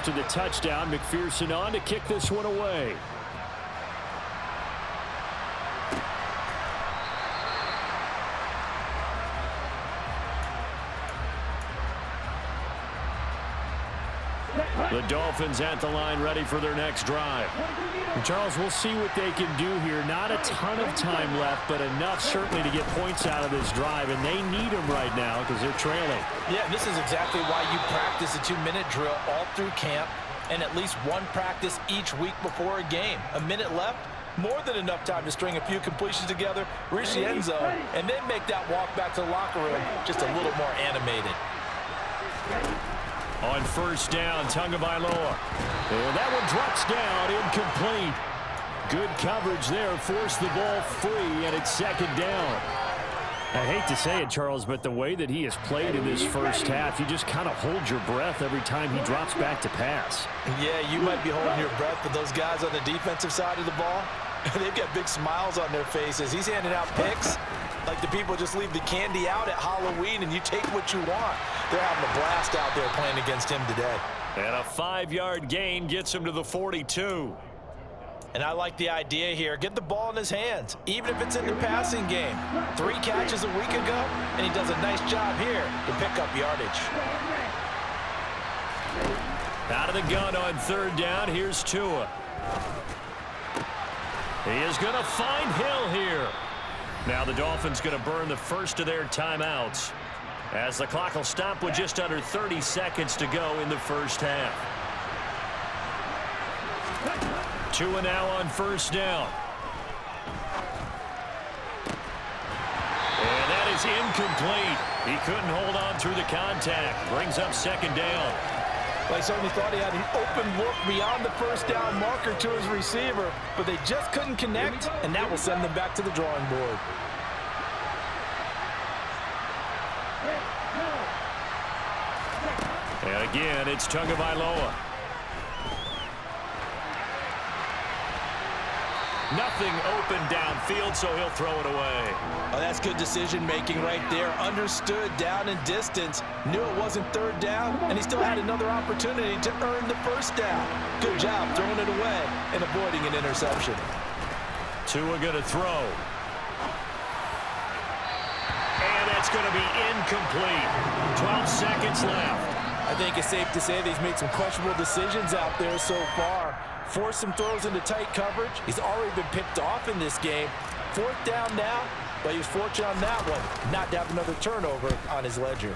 after the touchdown. McPherson on to kick this one away. The Dolphins at the line ready for their next drive. And Charles, we'll see what they can do here. Not a ton of time left, but enough certainly to get points out of this drive, and they need them right now because they're trailing. Yeah, this is exactly why you practice a 2-minute drill all through camp and at least one practice each week before a game. A minute left, more than enough time to string a few completions together, reach the end zone, and then make that walk back to the locker room just a little more animated. On first down, Tagovailoa. And that one drops down, incomplete. Good coverage there, forced the ball free, and it's second down. I hate to say it, Charles, but the way that he has played in this first half, you just kind of hold your breath every time he drops back to pass. Yeah, you might be holding your breath, but those guys on the defensive side of the ball, they've got big smiles on their faces. He's handing out picks like the people just leave the candy out at Halloween and you take what you want. They're having a blast out there playing against him today. And a 5-yard gain gets him to the 42. And I like the idea here. Get the ball in his hands, even if it's in the passing game. 3 catches a week ago, and he does a nice job here to pick up yardage. Out of the gun on third down, here's Tua. He is going to find Hill here. Now the Dolphins going to burn the first of their timeouts as the clock will stop with just under 30 seconds to go in the first half. Tua now on first down. And that is incomplete. He couldn't hold on through the contact. Brings up second down. Well, I certainly thought he had an open look beyond the first down marker to his receiver, but they just couldn't connect, and that will send them back to the drawing board. And again, it's Tagovailoa. Nothing open downfield, so he'll throw it away. Oh, that's good decision-making right there. Understood down and distance. Knew it wasn't third down, and he still had another opportunity to earn the first down. Good job throwing it away and avoiding an interception. Tua going to throw. And that's going to be incomplete. 12 seconds left. I think it's safe to say that he's made some questionable decisions out there so far. Forced some throws into tight coverage. He's already been picked off in this game. Fourth down now, but he was fortunate on that one not to have another turnover on his ledger.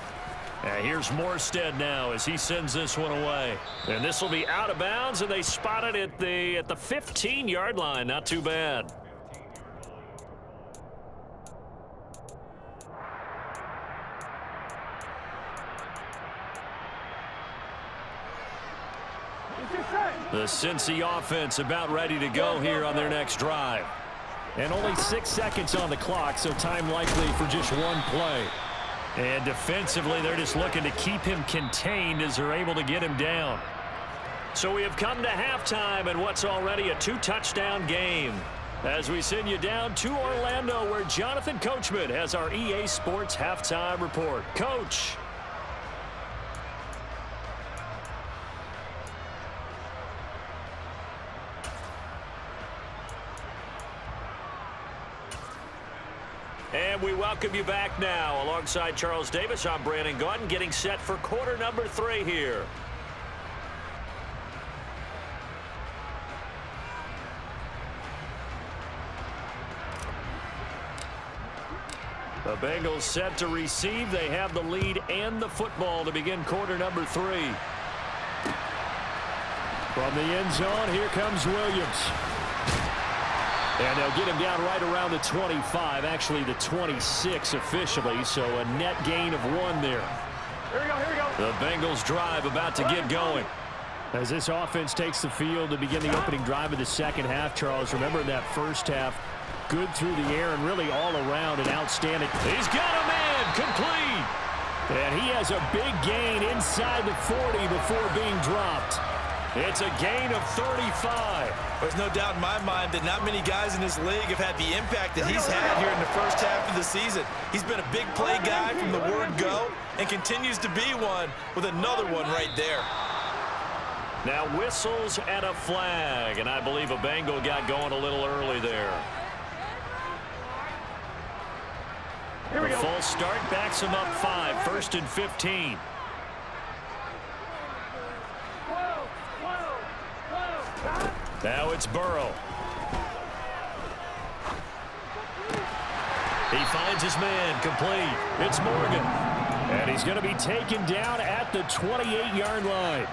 Here's Morstead now as he sends this one away. And this will be out of bounds, and they spot it at the 15-yard line. Not too bad. The Cincy offense about ready to go here on their next drive. And only 6 seconds on the clock, so time likely for just one play. And defensively, they're just looking to keep him contained as they're able to get him down. So we have come to halftime in what's already a 2-touchdown game. As we send you down to Orlando, where Jonathan Coachman has our EA Sports halftime report. Coach. And we welcome you back now. Alongside Charles Davis, I'm Brandon Gaudin, getting set for quarter number 3 here. The Bengals set to receive. They have the lead and the football to begin quarter number 3. From the end zone, here comes Williams. And they'll get him down right around the 25, actually the 26 officially, so a net gain of 1 there. Here we go. The Bengals drive about to get going. As this offense takes the field to begin the opening drive of the second half, Charles, remember in that first half, good through the air and really all around and outstanding. He's got a man, complete. And he has a big gain inside the 40 before being dropped. It's a gain of 35. There's no doubt in my mind that not many guys in this league have had the impact that he's had here in the first half of the season. He's been a big play guy from the word go and continues to be one with another one right there. Now whistles and a flag, and I believe a Bengal got going a little early there. The false start backs him up 5, 1st and 15. Now it's Burrow. He finds his man, complete. It's Morgan. And he's going to be taken down at the 28-yard line.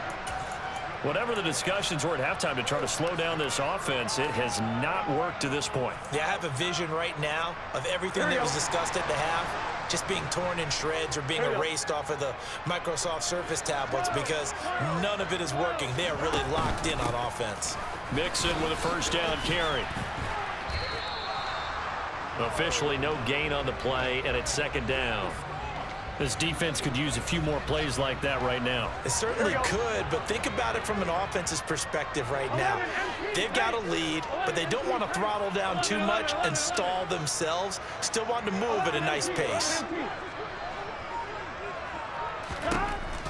Whatever the discussions were at halftime to try to slow down this offense, it has not worked to this point. Yeah, I have a vision right now of everything that was discussed at the half just being torn in shreds or being erased off of the Microsoft Surface tablets because none of it is working. They are really locked in on offense. Mixon with a first down carry. Officially no gain on the play, and it's 2nd down. This defense could use a few more plays like that right now. It certainly could, but think about it from an offense's perspective right now. They've got a lead, but they don't want to throttle down too much and stall themselves. Still want to move at a nice pace.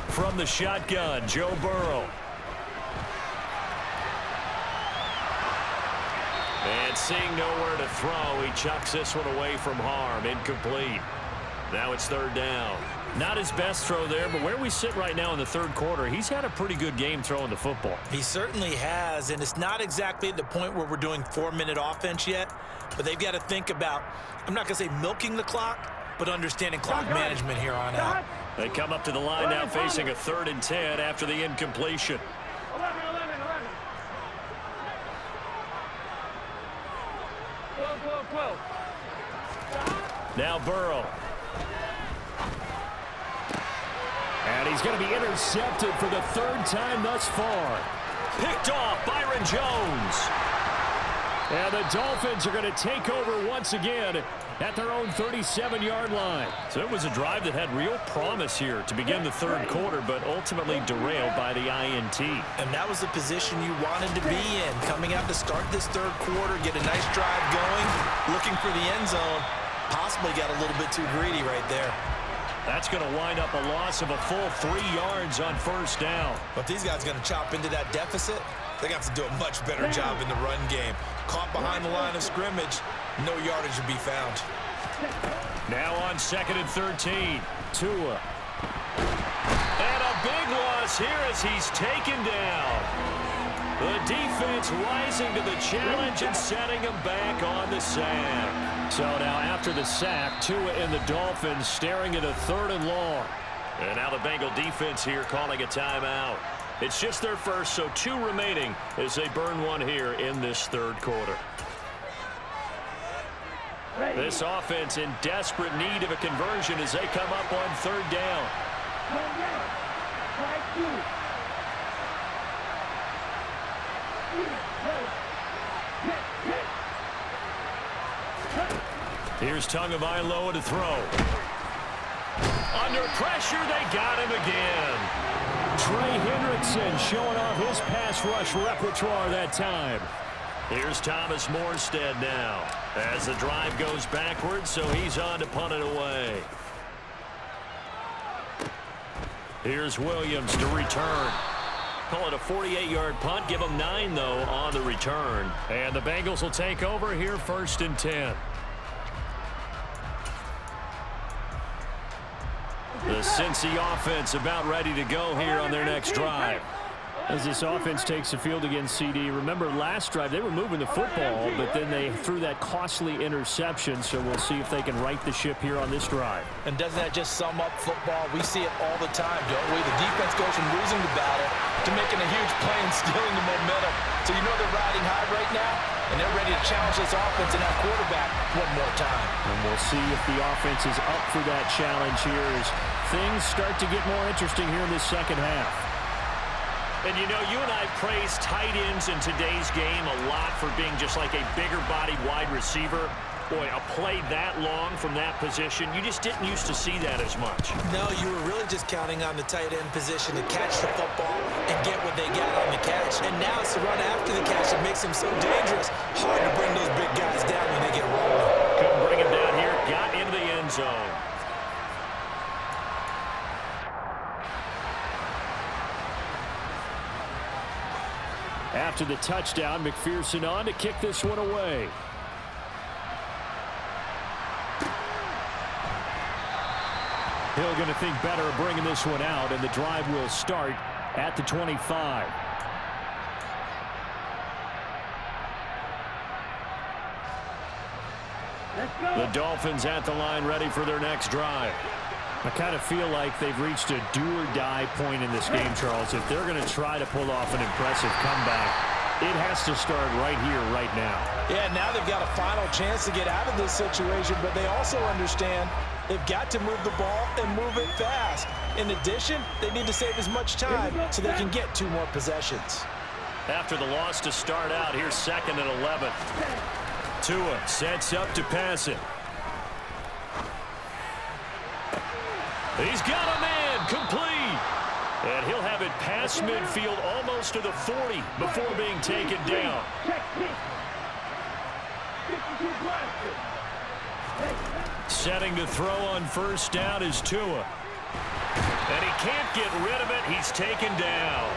From the shotgun, Joe Burrow. And seeing nowhere to throw, he chucks this one away from harm. Incomplete. Now it's 3rd down. Not his best throw there, but where we sit right now in the 3rd quarter, he's had a pretty good game throwing the football. He certainly has, and it's not exactly at the point where we're doing 4-minute offense yet, but they've got to think about, I'm not going to say milking the clock, but understanding clock management here on out. They come up to the line now facing a 3rd and 10 after the incompletion. Now Burrow. And he's going to be intercepted for the 3rd time thus far. Picked off Byron Jones. And the Dolphins are going to take over once again at their own 37-yard line. So it was a drive that had real promise here to begin the 3rd quarter, but ultimately derailed by the INT. And that was the position you wanted to be in. Coming out to start this 3rd quarter, get a nice drive going, looking for the end zone. Possibly got a little bit too greedy right there. That's going to wind up a loss of a full 3 yards on 1st down. But if these guys are going to chop into that deficit, they're going to have to do a much better job in the run game. Caught behind the line of scrimmage, no yardage to be found. Now on 2nd and 13, Tua. And a big loss here as he's taken down. The defense rising to the challenge and setting him back on the sack. So now after the sack, Tua and the Dolphins staring at a 3rd and long. And now the Bengal defense here calling a timeout. It's just their first, so 2 remaining as they burn one here in this 3rd quarter. This offense in desperate need of a conversion as they come up on 3rd down. Here's Tagovailoa to throw. Under pressure, they got him again. Trey Hendrickson showing off his pass rush repertoire that time. Here's Thomas Morstead now as the drive goes backwards, so he's on to punt it away. Here's Williams to return. Call it a 48-yard punt. Give them 9, though, on the return. And the Bengals will take over here 1st and 10. The Cincy offense about ready to go here on their next drive. As this offense takes the field against CD, remember last drive they were moving the football, but then they threw that costly interception, so we'll see if they can right the ship here on this drive. And doesn't that just sum up football? We see it all the time, don't we? The defense goes from losing the battle to making a huge play and stealing the momentum. So you know they're riding high right now, and they're ready to challenge this offense and that quarterback one more time. And we'll see if the offense is up for that challenge here as things start to get more interesting here in this 2nd half. And, you know, you and I praise tight ends in today's game a lot for being just like a bigger-bodied wide receiver. Boy, a play that long from that position, you just didn't used to see that as much. No, you were really just counting on the tight end position to catch the football and get what they got on the catch. And now it's the run after the catch that makes them so dangerous. Hard to bring those big guys down when they get rolling. Couldn't bring him down here. Got into the end zone. After the touchdown, McPherson on to kick this one away. Hill going to think better of bringing this one out, and the drive will start at the 25. The Dolphins at the line ready for their next drive. I kind of feel like they've reached a do-or-die point in this game, Charles. If they're going to try to pull off an impressive comeback, it has to start right here, right now. Yeah, now they've got a final chance to get out of this situation, but they also understand they've got to move the ball and move it fast. In addition, they need to save as much time so they can get 2 more possessions. After the loss to start out, here's 2nd and 11. Tua sets up to pass it. He's got a man complete. And he'll have it past midfield almost to the 40 before being taken down. Setting to throw on first down is Tua. And he can't get rid of it. He's taken down.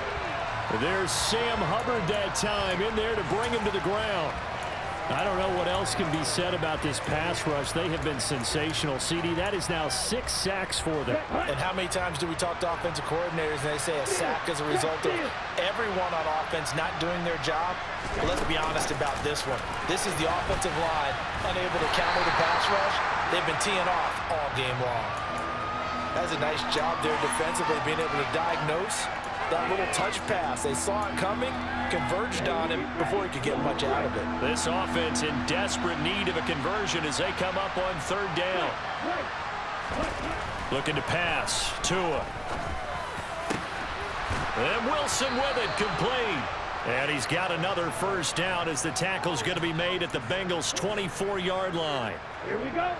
There's Sam Hubbard that time in there to bring him to the ground. I don't know what else can be said about this pass rush. They have been sensational. CD, that is now 6 sacks for them. And how many times do we talk to offensive coordinators and they say a sack as a result of everyone on offense not doing their job? But let's be honest about this one. This is the offensive line unable to counter the pass rush. They've been teeing off all game long. That's a nice job there defensively, being able to diagnose that little touch pass. They saw it coming, converged on him before he could get much out of it. This offense in desperate need of a conversion as they come up on 3rd down. Looking to pass. Tua. And Wilson with it, complete. And he's got another first down as the tackle's going to be made at the Bengals' 24-yard line. Here we go.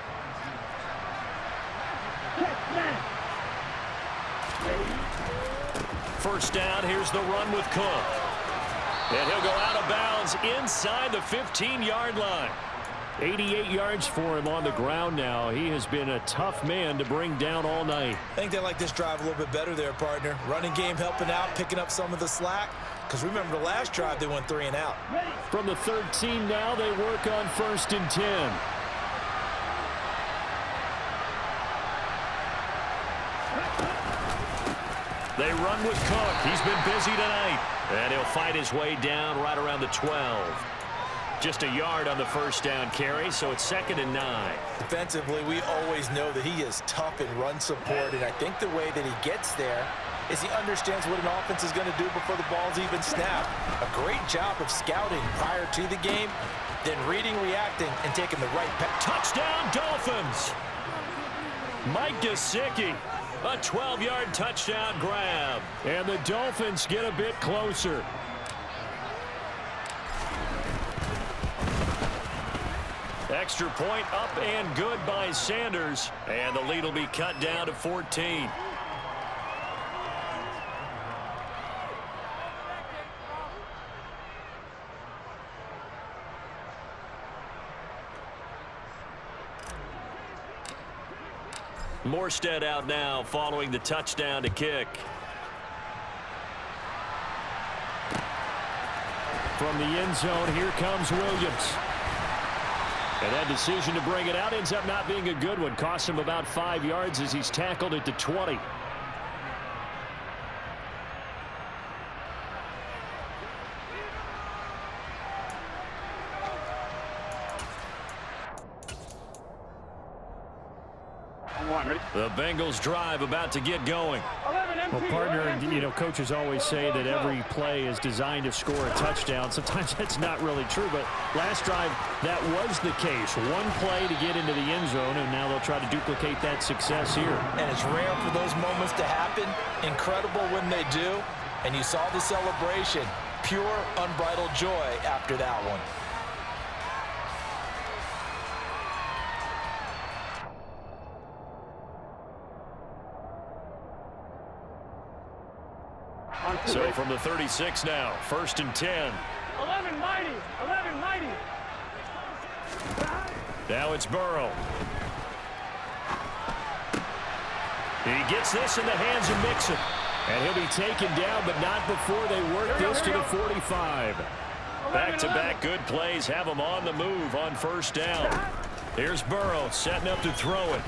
First down, here's the run with Cook. And he'll go out of bounds inside the 15-yard line. 88 yards for him on the ground now. He has been a tough man to bring down all night. I think they like this drive a little bit better there, partner. Running game helping out, picking up some of the slack. Because remember the last drive, they went 3 and out. From the 13 now, they work on 1st and 10. They run with Cook. He's been busy tonight. And he'll fight his way down right around the 12. Just a yard on the first down carry, so it's 2nd and 9. Defensively, we always know that he is tough in run support, and I think the way that he gets there is he understands what an offense is going to do before the ball's even snapped. A great job of scouting prior to the game, then reading, reacting, and taking the right pass. Touchdown, Dolphins! Mike Gesicki. A 12-yard touchdown grab. And the Dolphins get a bit closer. Extra point up and good by Sanders. And the lead will be cut down to 14. Morstead out now following the touchdown to kick. From the end zone, here comes Williams. And that decision to bring it out ends up not being a good one. Cost him about 5 yards as he's tackled at the 20. The Bengals drive about to get going. Well, partner, you know, coaches always say that every play is designed to score a touchdown. Sometimes that's not really true, but last drive, that was the case. One play to get into the end zone, and now they'll try to duplicate that success here. And it's rare for those moments to happen. Incredible when they do. And you saw the celebration. Pure, unbridled joy after that one. So from the 36 now, 1st and 10. 11 mighty, 11 mighty. Now it's Burrow. He gets this in the hands of Mixon. And he'll be taken down, but not before they work this to the 45. Back-to-back good plays have him on the move on first down. Here's Burrow setting up to throw it.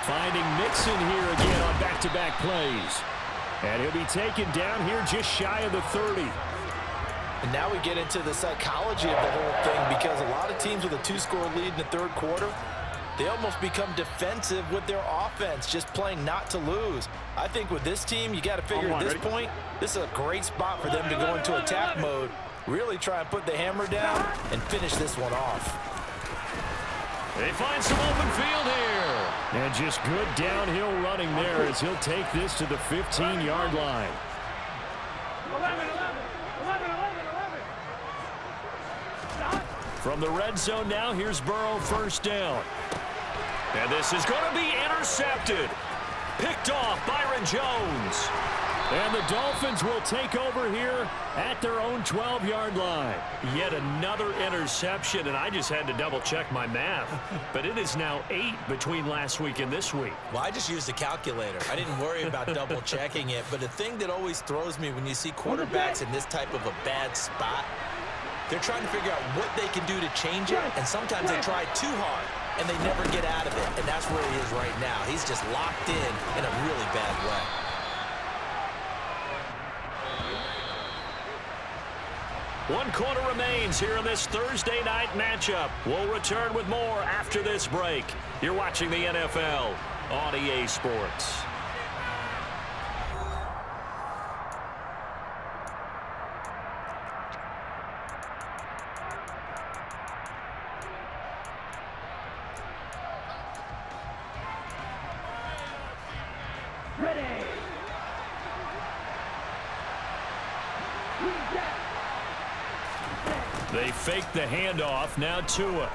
Finding Mixon here again on back-to-back plays. And he'll be taken down here just shy of the 30. And now we get into the psychology of the whole thing, because a lot of teams with a 2-score lead in the third quarter, they almost become defensive with their offense, just playing not to lose. I think with this team, you got to figure at this point, this is a great spot for them to go into attack mode, really try and put the hammer down and finish this one off. They find some open field here. And just good downhill running there as he'll take this to the 15-yard line. 11. From the red zone now, here's Burrow first down. And this is going to be intercepted. Picked off Byron Jones. And the Dolphins will take over here at their own 12-yard line. Yet another interception, and I just had to double-check my math. But it is now 8 between last week and this week. Well, I just used a calculator. I didn't worry about double-checking it. But the thing that always throws me when you see quarterbacks in this type of a bad spot, they're trying to figure out what they can do to change it, and sometimes they try too hard, and they never get out of it. And that's where he is right now. He's just locked in a really bad way. One quarter remains here in this Thursday night matchup. We'll return with more after this break. You're watching the NFL on EA Sports. They fake the handoff. Now Tua.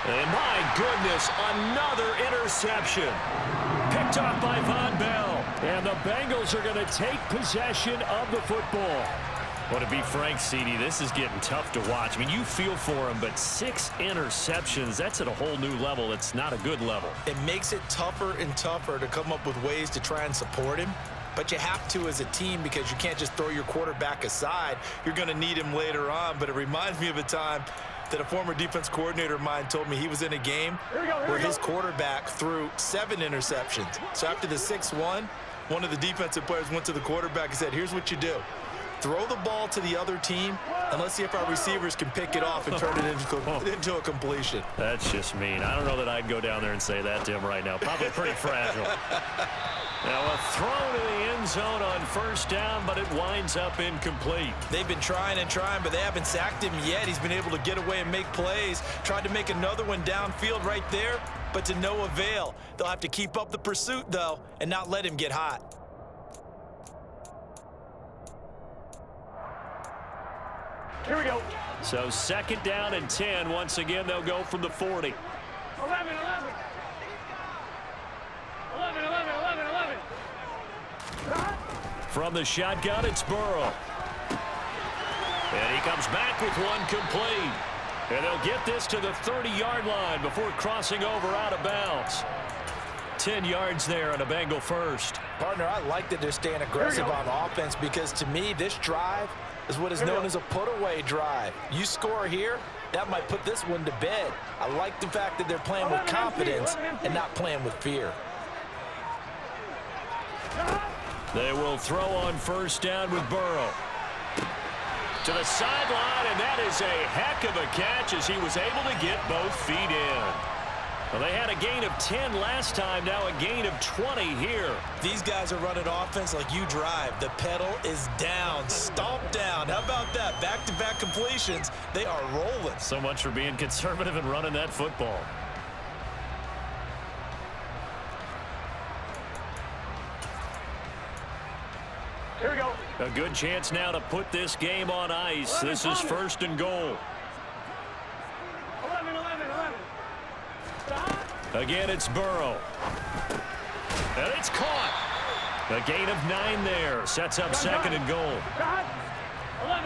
And my goodness, another interception. Picked off by Von Bell. And the Bengals are going to take possession of the football. Well, to be frank, CD, this is getting tough to watch. I mean, you feel for him, but 6 interceptions, that's at a whole new level. It's not a good level. It makes it tougher and tougher to come up with ways to try and support him. But you have to as a team, because you can't just throw your quarterback aside. You're going to need him later on. But it reminds me of a time that a former defense coordinator of mine told me he was in a game where his quarterback threw 7 interceptions. So after the 6-1, one of the defensive players went to the quarterback and said, here's what you do. Throw the ball to the other team, and let's see if our receivers can pick it off and turn it into a completion. That's just mean. I don't know that I'd go down there and say that to him right now. Probably pretty fragile. Now a throw to the end zone on first down, but it winds up incomplete. They've been trying and trying, but they haven't sacked him yet. He's been able to get away and make plays. Tried to make another one downfield right there, but to no avail. They'll have to keep up the pursuit, though, and not let him get hot. Here we go. So second down and 10. Once again, they'll go from the 40. 11. From the shotgun, it's Burrow. And he comes back with one complete. And they'll get this to the 30-yard line before crossing over out of bounds. 10 yards there on a Bengal first. Partner, I like that they're staying aggressive on offense, because to me, this drive is what is known as a put-away drive. You score here, that might put this one to bed. I like the fact that they're playing with confidence and not playing with fear. They will throw on first down with Burrow. To the sideline, and that is a heck of a catch as he was able to get both feet in. Well, they had a gain of 10 last time, now a gain of 20 here. These guys are running offense like you drive. The pedal is down, stomp down. How about that? Back-to-back completions. They are rolling. So much for being conservative and running that football. Here we go. A good chance now to put this game on ice. This is first and goal. 11. Again, it's Burrow. And it's caught. A gain of 9 there. Sets up second and goal. 11.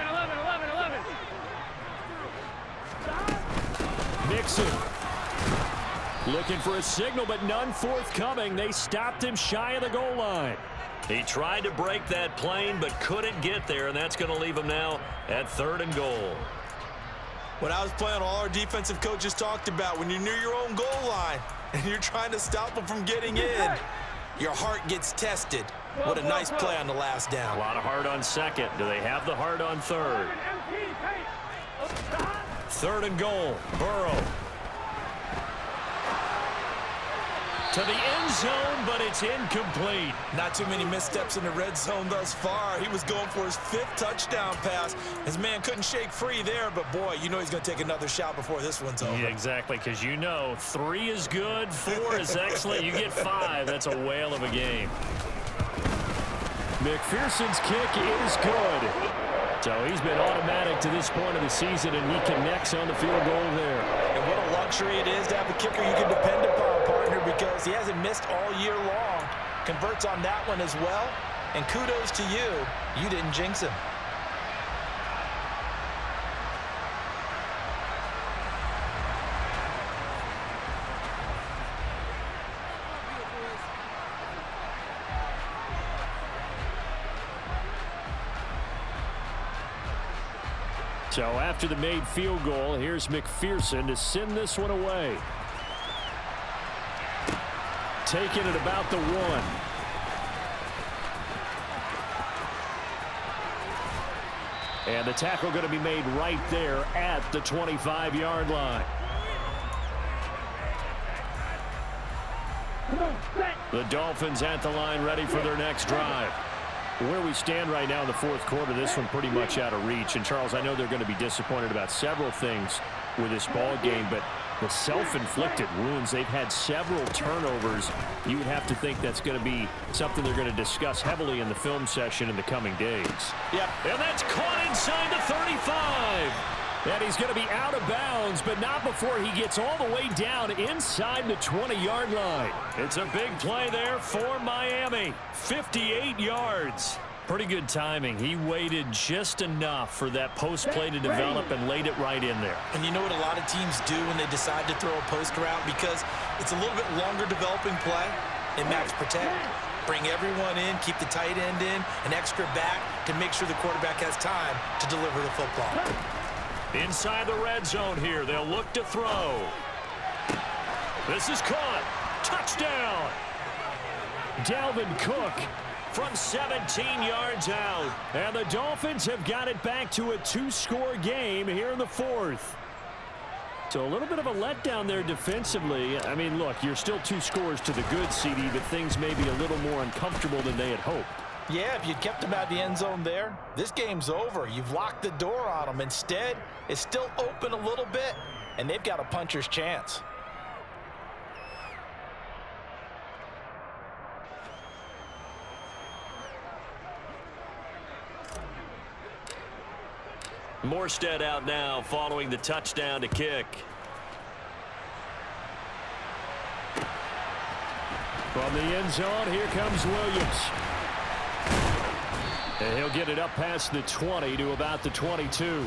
Mixon. Looking for a signal, but none forthcoming. They stopped him shy of the goal line. He tried to break that plane, but couldn't get there, and that's going to leave him now at 3rd and goal. When I was playing, all our defensive coaches talked about when you're near your own goal line and you're trying to stop them from getting in, your heart gets tested. What a nice play on the last down. A lot of heart on 2nd. Do they have the heart on 3rd? 3rd and goal. Burrow. To the end zone, but it's incomplete. Not too many missteps in the red zone thus far. He was going for his 5th touchdown pass. His man couldn't shake free there, but boy, you know he's going to take another shot before this one's over. Yeah, exactly, because you know 3 is good, 4 is excellent. You get 5. That's a whale of a game. McPherson's kick is good. So he's been automatic to this point of the season, and he connects on the field goal there. And what a luxury it is to have a kicker you can depend upon, partner, because he hasn't missed all year long. Converts on that one as well. And kudos to you. You didn't jinx him. So after the made field goal, here's McPherson to send this one away. Taking it about the 1. And the tackle going to be made right there at the 25-yard line. The Dolphins at the line ready for their next drive. Where we stand right now in the 4th quarter, this one pretty much out of reach. And, Charles, I know they're going to be disappointed about several things with this ball game, but the self-inflicted wounds, they've had several turnovers. You would have to think that's going to be something they're going to discuss heavily in the film session in the coming days. Yep. And that's caught inside the 35. And he's going to be out of bounds, but not before he gets all the way down inside the 20-yard line. It's a big play there for Miami. 58 yards. Pretty good timing. He waited just enough for that post play to develop and laid it right in there. And you know what a lot of teams do when they decide to throw a post route? Because it's a little bit longer developing play. They max protect. Bring everyone in, keep the tight end in, an extra back to make sure the quarterback has time to deliver the football. Inside the red zone here, they'll look to throw. This is caught. Touchdown. Dalvin Cook from 17 yards out. And the Dolphins have got it back to a 2-score game here in the 4th. So a little bit of a letdown there defensively. I mean, look, you're still 2 scores to the good, CD, but things may be a little more uncomfortable than they had hoped. Yeah, if you'd kept him out the end zone there, this game's over. You've locked the door on him. Instead, it's still open a little bit, and they've got a puncher's chance. Morstead out now following the touchdown to kick. From the end zone, here comes Williams. And he'll get it up past the 20 to about the 22.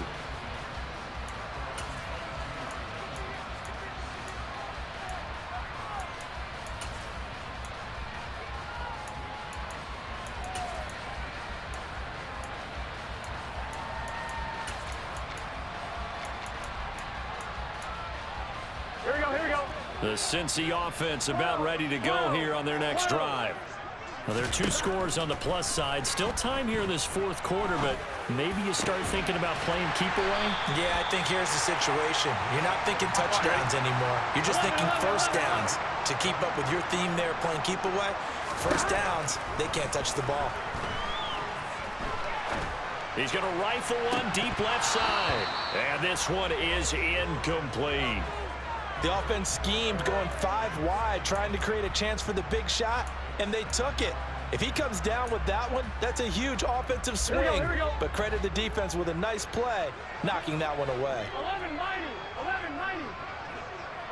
The Cincy offense about ready to go here on their next drive. Well, there are 2 scores on the plus side. Still time here in this 4th quarter, but maybe you start thinking about playing keep away? Yeah, I think here's the situation. You're not thinking touchdowns anymore. You're just thinking first downs. To keep up with your theme there, playing keep away, first downs, they can't touch the ball. He's going to rifle one deep left side. And this one is incomplete. The offense schemed going 5 wide, trying to create a chance for the big shot, and they took it. If he comes down with that one, that's a huge offensive swing. Here we go. But credit the defense with a nice play, knocking that one away.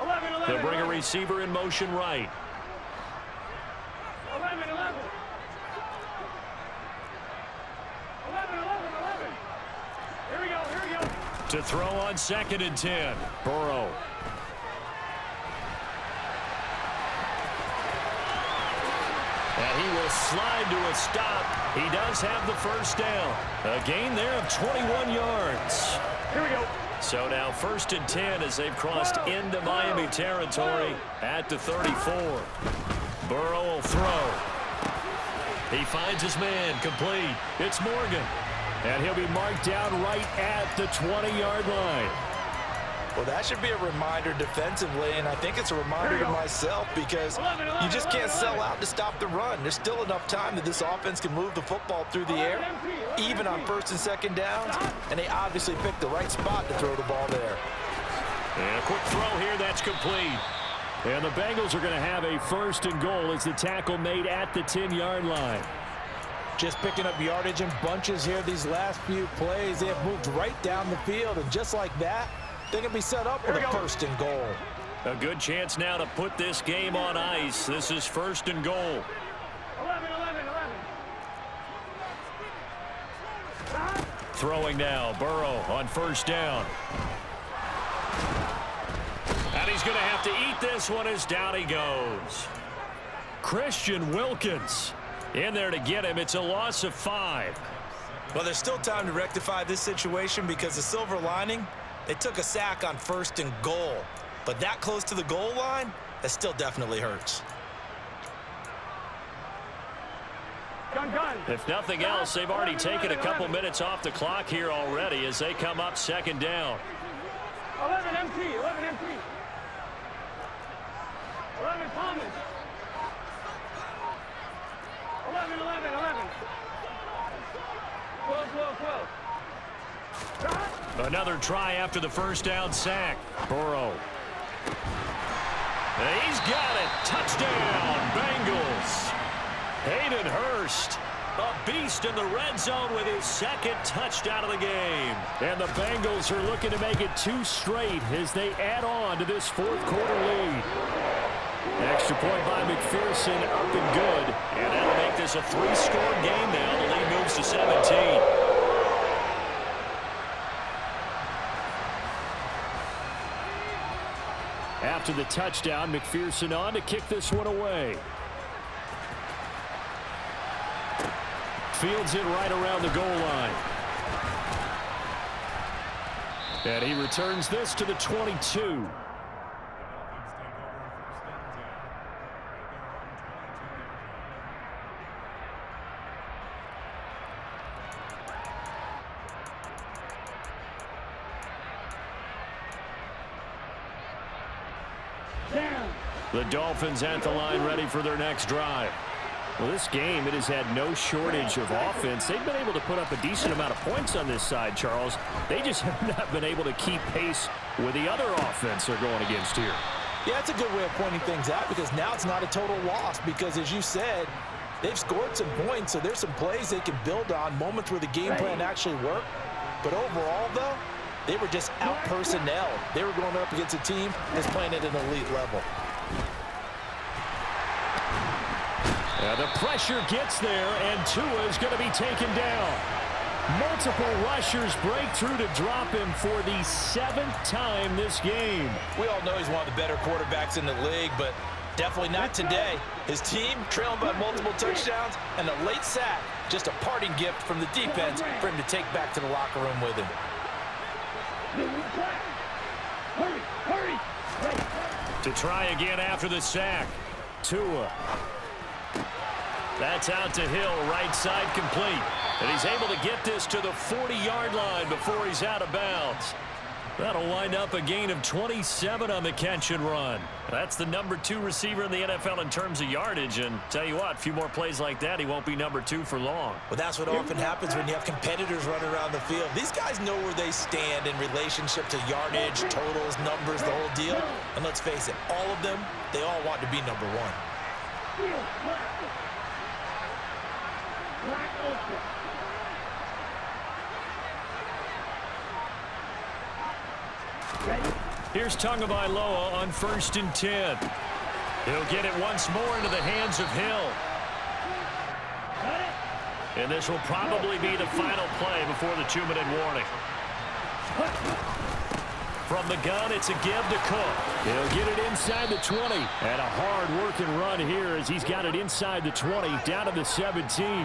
11-90. They'll bring a receiver in motion right. 11. Here we go. To throw on 2nd and 10. Burrow. And he will slide to a stop. He does have the first down. A gain there of 21 yards. Here we go. So now 1st and 10 as they've crossed into Miami territory at the 34. Burrow will throw. He finds his man complete. It's Morgan. And he'll be marked down right at the 20-yard line. Well, that should be a reminder defensively, and I think it's a reminder to myself because you just can't sell out to stop the run. There's still enough time that this offense can move the football through the air, even on 1st and 2nd downs, and they obviously picked the right spot to throw the ball there. And a quick throw here, that's complete. And the Bengals are going to have a 1st and goal as the tackle made at the 10-yard line. Just picking up yardage in bunches here these last few plays. They have moved right down the field, and just like that, they can be set up with a 1st and goal. A good chance now to put this game on ice. This is 1st and goal. 11. Throwing now, Burrow on 1st down. And he's going to have to eat this one as down he goes. Christian Wilkins in there to get him. It's a loss of 5. Well, there's still time to rectify this situation because the silver lining, they took a sack on 1st and goal. But that close to the goal line, that still definitely hurts. Gun. If nothing else, they've already taken a couple minutes off the clock here already as they come up 2nd down. 11 empty. 11 Thomas. 11. 12. Another try after the 1st down sack. Burrow. And he's got it. Touchdown, Bengals. Hayden Hurst, a beast in the red zone with his 2nd touchdown of the game. And the Bengals are looking to make it 2 straight as they add on to this 4th quarter lead. Extra point by McPherson, up and good. And that'll make this a 3-score game now. The lead moves to 17. After the touchdown, McPherson on to kick this one away. Fields it right around the goal line. And he returns this to the 22. The Dolphins at the line ready for their next drive. Well, this game, it has had no shortage of offense. They've been able to put up a decent amount of points on this side, Charles. They just have not been able to keep pace with the other offense they're going against here. Yeah, that's a good way of pointing things out because now it's not a total loss because, as you said, they've scored some points, so there's some plays they can build on, moments where the game plan actually worked. But overall, though, they were just out-personnelled. They were going up against a team that's playing at an elite level. The pressure gets there, and Tua is going to be taken down. Multiple rushers break through to drop him for the 7th time this game. We all know he's one of the better quarterbacks in the league, but definitely not today. His team trailing by multiple touchdowns, and a late sack, just a parting gift from the defense for him to take back to the locker room with him. Hurry. To try again after the sack. Tua. That's out to Hill, right side complete. And he's able to get this to the 40-yard line before he's out of bounds. That'll wind up a gain of 27 on the catch and run. That's the number 2 receiver in the NFL in terms of yardage. And tell you what, a few more plays like that, he won't be number 2 for long. Well, that's what often happens when you have competitors running around the field. These guys know where they stand in relationship to yardage, totals, numbers, the whole deal. And let's face it, all of them, they all want to be number 1. Here's Tagovailoa on 1st and 10. He'll get it once more into the hands of Hill. And this will probably be the final play before the 2-minute warning. From the gun, it's a give to Cook. He'll get it inside the 20. And a hard-working run here as he's got it inside the 20, down to the 17.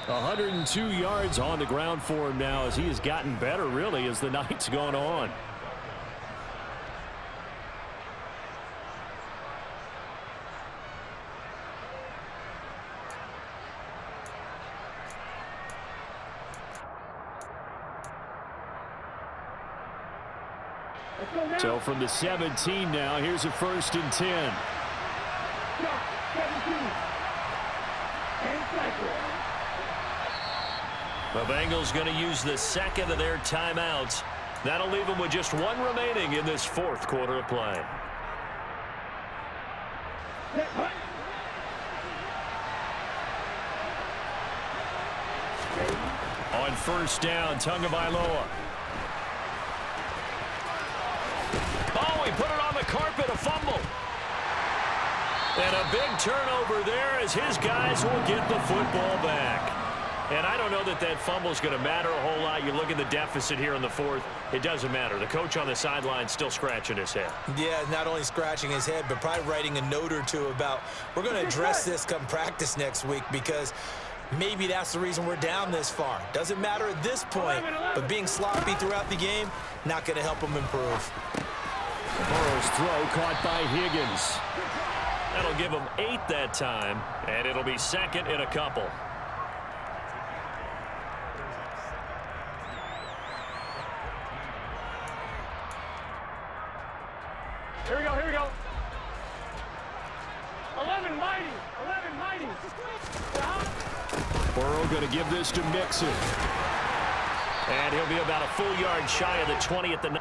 102 yards on the ground for him now as he has gotten better, really, as the night's gone on. So from the 17 now, here's a 1st and 10. The Bengals going to use the second of their timeouts. That'll leave them with just one remaining in this 4th quarter of play. On 1st down, Tagovailoa. Oh, he put it on the carpet, a fumble. And a big turnover there as his guys will get the football back. And I don't know that that fumble is going to matter a whole lot. You look at the deficit here in the 4th. It doesn't matter. The coach on the sideline still scratching his head. Yeah, not only scratching his head, but probably writing a note or two about we're going to address this come practice next week because maybe that's the reason we're down this far. Doesn't matter at this point, but being sloppy throughout the game, not going to help them improve. Burrow's throw caught by Higgins. That'll give him 8 that time, and it'll be 2nd and a couple. Here we go, here we go. 11 mighty, 11 mighty. Burrow going to give this to Mixon. And he'll be about a full yard shy of the 20 at the